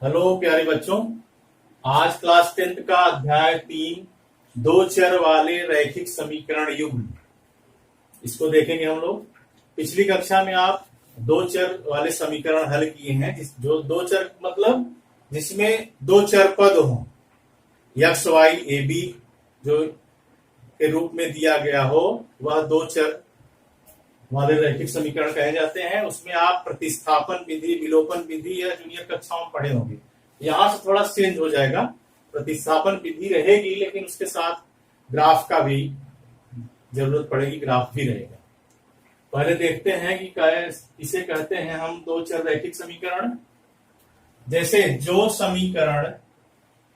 Hello प्यारे बच्चों, आज क्लास 10th का अध्याय 3 दो चर वाले रैखिक समीकरण युग्म, इसको देखेंगे हम लोग। पिछली कक्षा में आप दो चर वाले समीकरण हल किए हैं, जो दो चर मतलब जिसमें दो चर पद हो, एक्स वाई ए बी जो के रूप में दिया गया हो, वह दो चर वाले रैखिक समीकरण कहे जाते हैं। उसमें आप प्रतिस्थापन विधि, विलोपन विधि या जूनियर कक्षाओं में पढ़े होंगे। यहां से थोड़ा चेंज हो जाएगा, प्रतिस्थापन विधि रहेगी लेकिन उसके साथ ग्राफ का भी जरूरत पड़ेगी, ग्राफ भी रहेगा। पहले देखते हैं कि इसे कहते हैं हम दो चर रैखिक समीकरण। जैसे जो समीकरण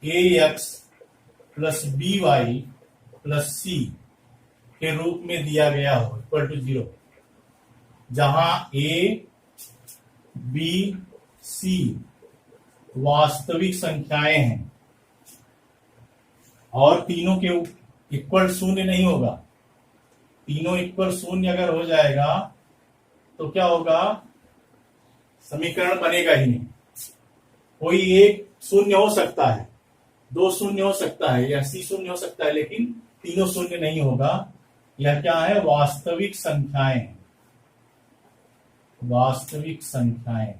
A X plus B Y plus C के रूप में दिया गया हो इक्वल टू 0, जहां ए बी सी वास्तविक संख्याएं हैं और तीनों के इक्वल शून्य नहीं होगा। तीनों इक्वल शून्य अगर हो जाएगा तो क्या होगा, समीकरण बनेगा ही नहीं। कोई एक शून्य हो सकता है, दो शून्य हो सकता है या सी शून्य हो सकता है, लेकिन तीनों शून्य नहीं होगा। यह क्या है, वास्तविक संख्याएं, वास्तविक संख्याएं।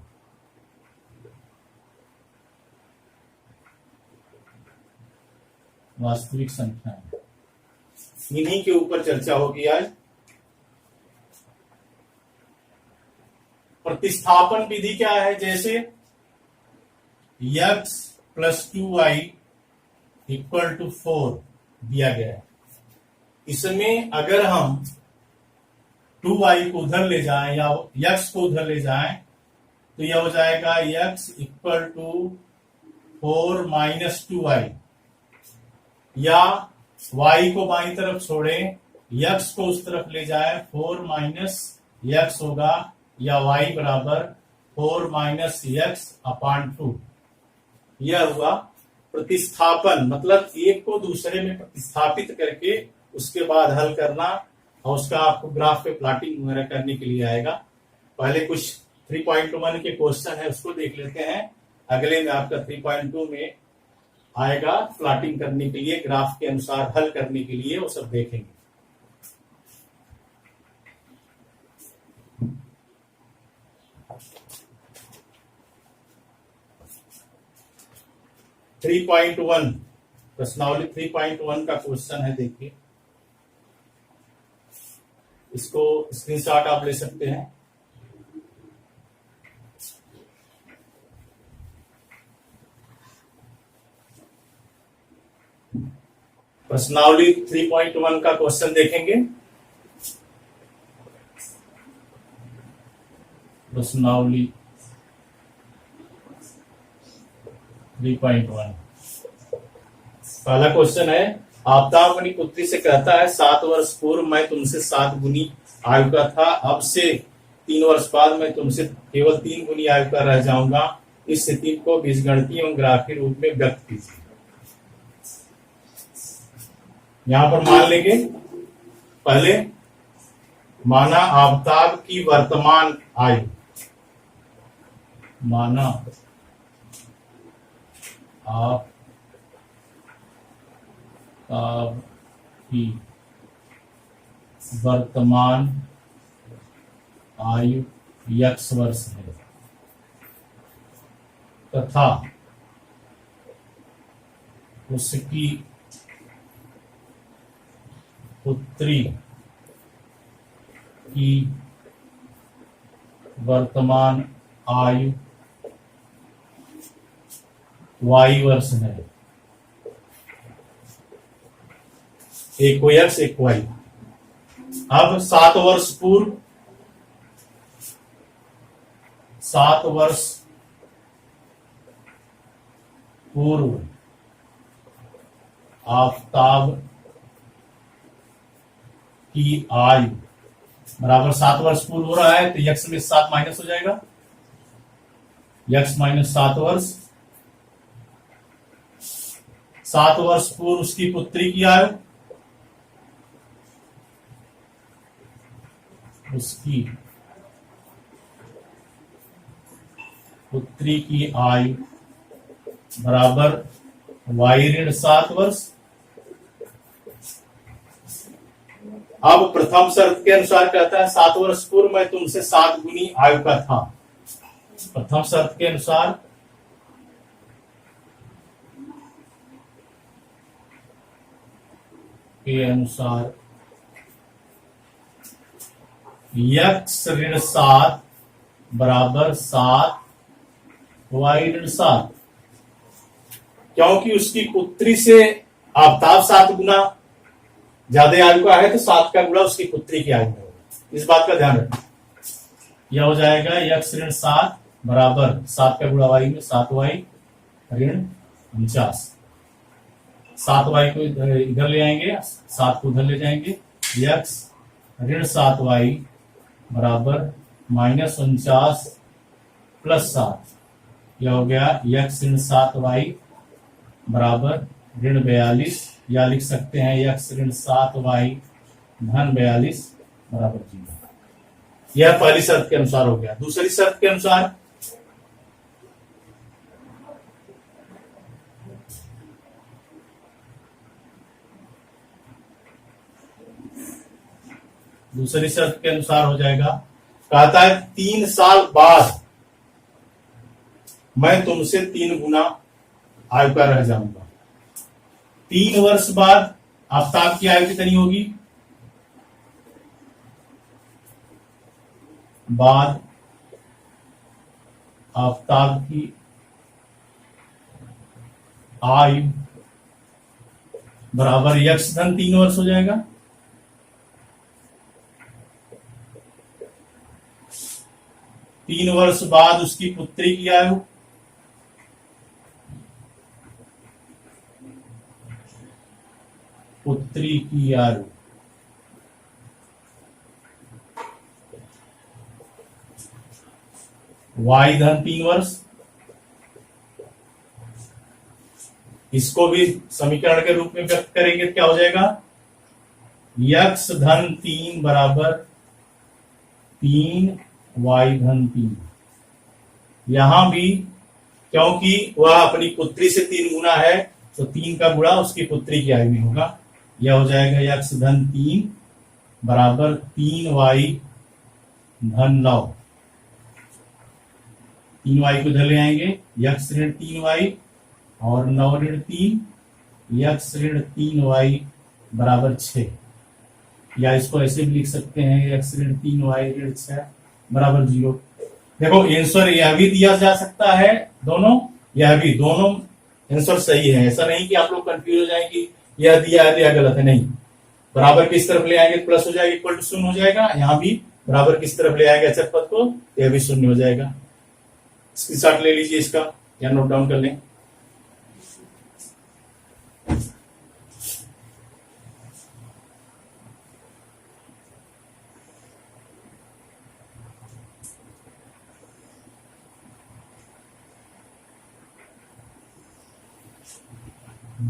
वास्तविक संख्याएं, इन्हीं के ऊपर चर्चा होगी आज। प्रतिस्थापन विधि क्या है, जैसे x plus 2y equal to 4 दिया गया है। इसमें अगर हम 2y को उधर ले जाएं या x को उधर ले जाएं तो यह हो जाएगा x equal to 4 minus 2y, या y को बाईं तरफ छोड़ें, x को उस तरफ ले जाएं, 4 माइनस x होगा, या y बराबर 4 माइनस x अपान 2। यह हुआ प्रतिस्थापन, मतलब एक को दूसरे में प्रतिस्थापित करके उसके बाद हल करना, और उसका आपको ग्राफ पे प्लॉटिंग वगैरह करने के लिए आएगा। पहले कुछ 3.1 के क्वेश्चन है, उसको देख लेते हैं। अगले में आपका 3.2 में आएगा प्लॉटिंग करने के लिए, ग्राफ के अनुसार हल करने के लिए, वो सब देखेंगे। प्रश्नावली 3.1 का क्वेश्चन है, देखिए। इसको स्क्रीनशॉट आप ले सकते हैं। प्रश्नावली 3.1 का क्वेश्चन देखेंगे। प्रश्नावली 3.1 पहला क्वेश्चन है, आफ्ताब अपनी पुत्री से कहता है 7 वर्ष पूर्व मैं तुमसे 7 गुनी आयु का था, अब से 3 वर्ष बाद मैं तुमसे केवल 3 गुनी आयु का रह जाऊंगा। इस स्थिति को बीजगणितीय एवं ग्राफीय रूप में व्यक्त कीजिए। यहां पर मान लेंगे, पहले माना आफ्ताब की वर्तमान आयु, माना आफ्ताब की वर्तमान आयु x वर्ष है, तथा उसकी पुत्री की वर्तमान आयु y वर्ष है। एक को x एक को y। अब 7 वर्ष पूर्व, 7 वर्ष पूर्व आफ्ताब की आयु बराबर 7 वर्ष पूर्व हो रहा है, तो x में 7 माइनस हो जाएगा, x माइनस 7 वर्ष। 7 वर्ष पूर्व उसकी पुत्री की आयु, उसकी पुत्री की आयु बराबर वाई ऋण 7 वर्ष। अब प्रथम शर्त के अनुसार कहता है 7 वर्ष पूर्व मैं तुमसे 7 गुनी आयु का था। प्रथम शर्त के अनुसार यक्स ऋण 7 बराबर 7 वाई ऋण 7, क्योंकि उसकी पुत्री से आफ्ताब 7 गुना ज्यादा आयु का है तो 7 का गुणा उसकी पुत्री की आयु में होगा। इस बात का ध्यान रखना। यह हो जाएगा यक्स ऋण 7 बराबर 7 का गुणा वाई में 7 वाई ऋण 49। 7 वाई को इधर ले आएंगे, 7 को उधर ले जाएंगे। यक्स ऋण 7 वाई बराबर -49 प्लस 7। यह हो गया यक्स ऋण 7 वाई बराबर ऋण 42, या लिख सकते हैं यक्स ऋण 7 वाई धन 42 बराबर 0। यह पहली शर्त के अनुसार हो गया। दूसरी शर्त के अनुसार हो जाएगा, कहता है 3 साल बाद मैं तुमसे 3 गुना आयु का रह जाऊंगा। 3 वर्ष बाद आफ्ताब की आयु कितनी होगी? बाद आफ्ताब की आयु बराबर यक्स धन 3 वर्ष हो जाएगा। तीन वर्ष बाद उसकी पुत्री की आयु वाई धन 3 वर्ष। इसको भी समीकरण के रूप में व्यक्त करेंगे, क्या हो जाएगा? यक्स धन 3 बराबर 3 वाई धन 3। यहां भी क्योंकि वह अपनी पुत्री से 3 गुना है तो 3 का गुणा उसकी पुत्री की आयु में होगा। यह हो जाएगा यक्स धन 3 बराबर 3 वाई धन 9। 3 वाई को इधर ले आएंगे, यक्स ऋण 3 वाई और 9 ऋण 3, यक्स ऋण 3 वाई बराबर 6। या इसको ऐसे भी लिख सकते हैं यक्स ऋण 3 वाई ऋण 6 बराबर 0। देखो आंसर यह भी दिया जा सकता है, दोनों यह भी, दोनों आंसर सही है। ऐसा नहीं कि आप लोग कंफ्यूज हो जाएं कि यह दिया है या गलत है, नहीं। बराबर किस तरफ ले आएंगे प्लस हो जाएगा, इक्वल टू 0 हो जाएगा। यहां भी बराबर किस तरफ ले आएंगे अचर पद को, यह भी 0 हो जाएगा। स्क्रीनशॉट ले लीजिए इसका या नोट डाउन कर लें।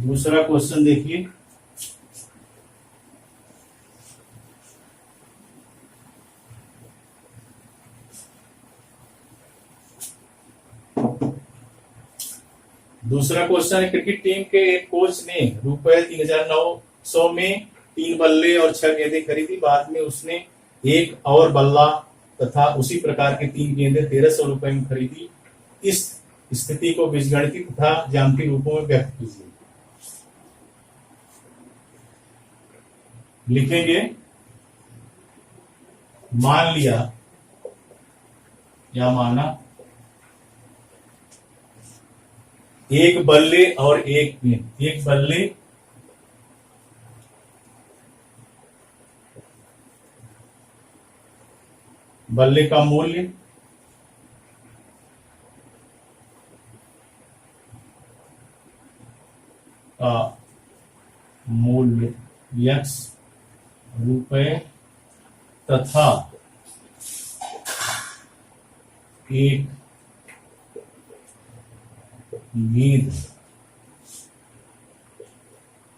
दूसरा क्वेश्चन देखिए, दूसरा क्वेश्चन है, क्रिकेट टीम के एक कोच ने रुपए 3,900 में 3 बल्ले और 6 गेंदें खरीदी। बाद में उसने एक और बल्ला तथा उसी प्रकार के 3 गेंदें 1,300 रुपए में खरीदी। इस स्थिति को बीजगणितीय तथा ज्यामितीय रूपों में व्यक्त कीजिए। लिखेंगे, मान लिया या माना एक बल्ले और एक गेंद, एक बल्ले बल्ले का मूल्य यक्स रुपए तथा एक गेंद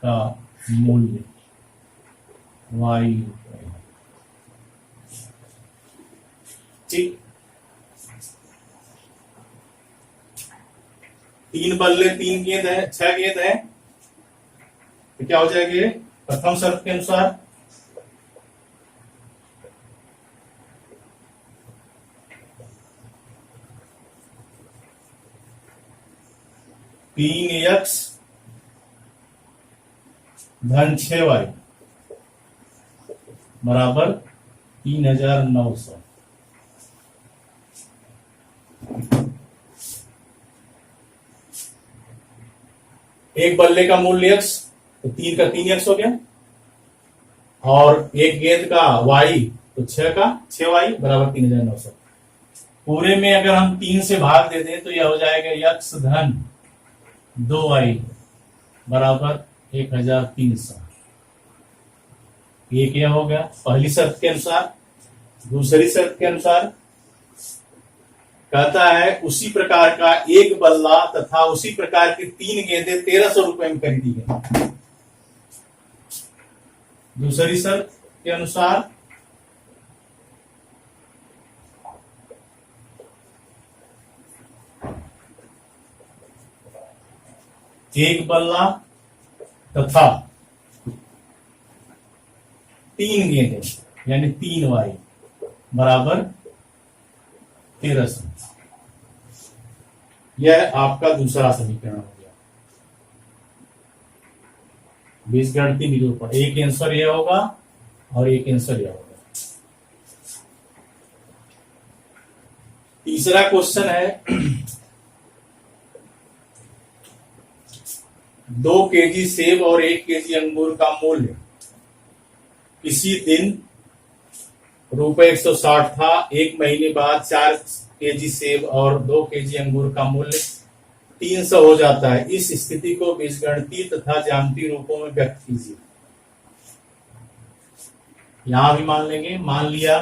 का मूल्य वाई रुपए। ठीक, तीन बल्ले, तीन गेंद है, 6 गेंद है, तो क्या हो जाएगा ये? प्रथम शर्त के अनुसार 3x धन 6y बराबर 3900। एक बल्ले का मूल्य x, तो 3 का 3x हो गया, और एक गेंद का y, तो 6 का 6y बराबर 3900। पूरे में अगर हम 3 से भाग दे दें तो यह हो जाएगा x धन 2y बराबर 1300। ये क्या हो गया पहली शर्त के अनुसार। दूसरी शर्त के अनुसार कहता है उसी प्रकार का एक बल्ला तथा उसी प्रकार की 3 गेंदें 1300 रुपए में खरीदी गई। दूसरी शर्त के अनुसार एक बल्ला तथा 3 गेंदें यानी 3y बराबर 1300। यह आपका दूसरा समीकरण हो गया बीजगणितीय निरूपण। एक आंसर यह होगा और एक आंसर यह होगा। तीसरा क्वेश्चन है 2 केजी सेब और 1 केजी अंगूर का मूल्य किसी दिन ₹160 था। 1 महीने बाद 4 केजी सेब और 2 केजी अंगूर का मूल्य 300 हो जाता है। इस स्थिति को बीजगणितीय तथा ज्यामितीय रूपों में व्यक्त कीजिए। यहां भी मान लेंगे, मान लिया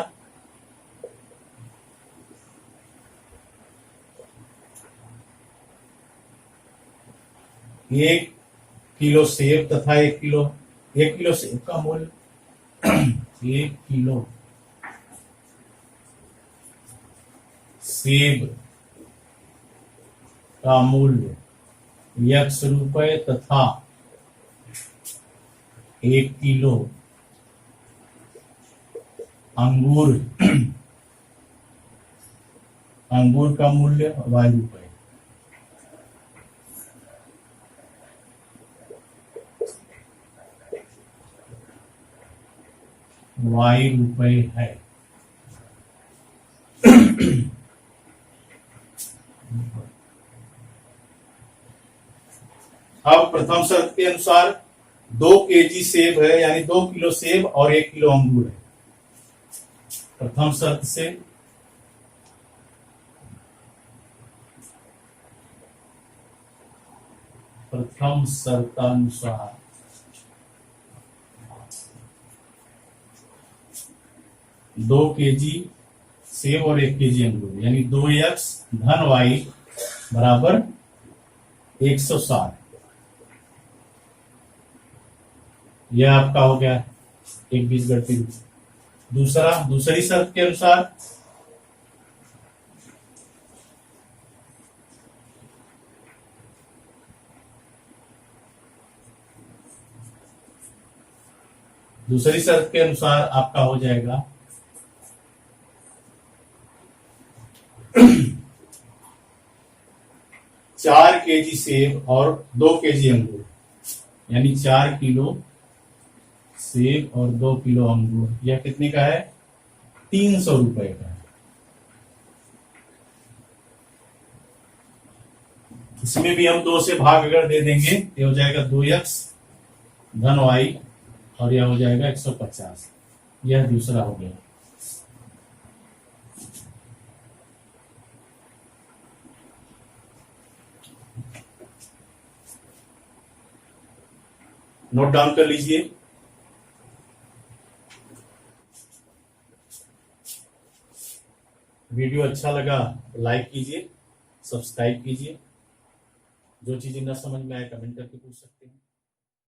1 किलो सेब तथा 1 किलो सेब का मूल्य 1 किलो सेब का मूल्य x रुपए तथा 1 किलो अंगूर का मूल्य y रुपए। y रुपए है। अब प्रथम शर्त के अनुसार 2 केजी सेब है यानी 2 किलो सेब और 1 किलो अंगूर है। प्रथम शर्त से प्रथम शर्तानुसार 2 केजी सेब और 1 केजी अंगूर यानी 2x धन y बराबर 160। यह आपका हो गया एक बीजगणितीय रूप। दूसरी शर्त के अनुसार आपका हो जाएगा 4 केजी सेब और 2 केजी अंगूर यानी 4 किलो सेब और 2 किलो अंगूर। यह कितने का है? 300 रुपए का है। इसमें भी हम 2 से भाग अगर दे देंगे ये हो जाएगा 2x धन y और यह हो जाएगा 150। यह दूसरा हो गया। नोट डाउन कर लीजिए। वीडियो अच्छा लगा तो लाइक कीजिए, सब्सक्राइब कीजिए। जो चीजें न समझ में आए कमेंट करके पूछ सकते हैं।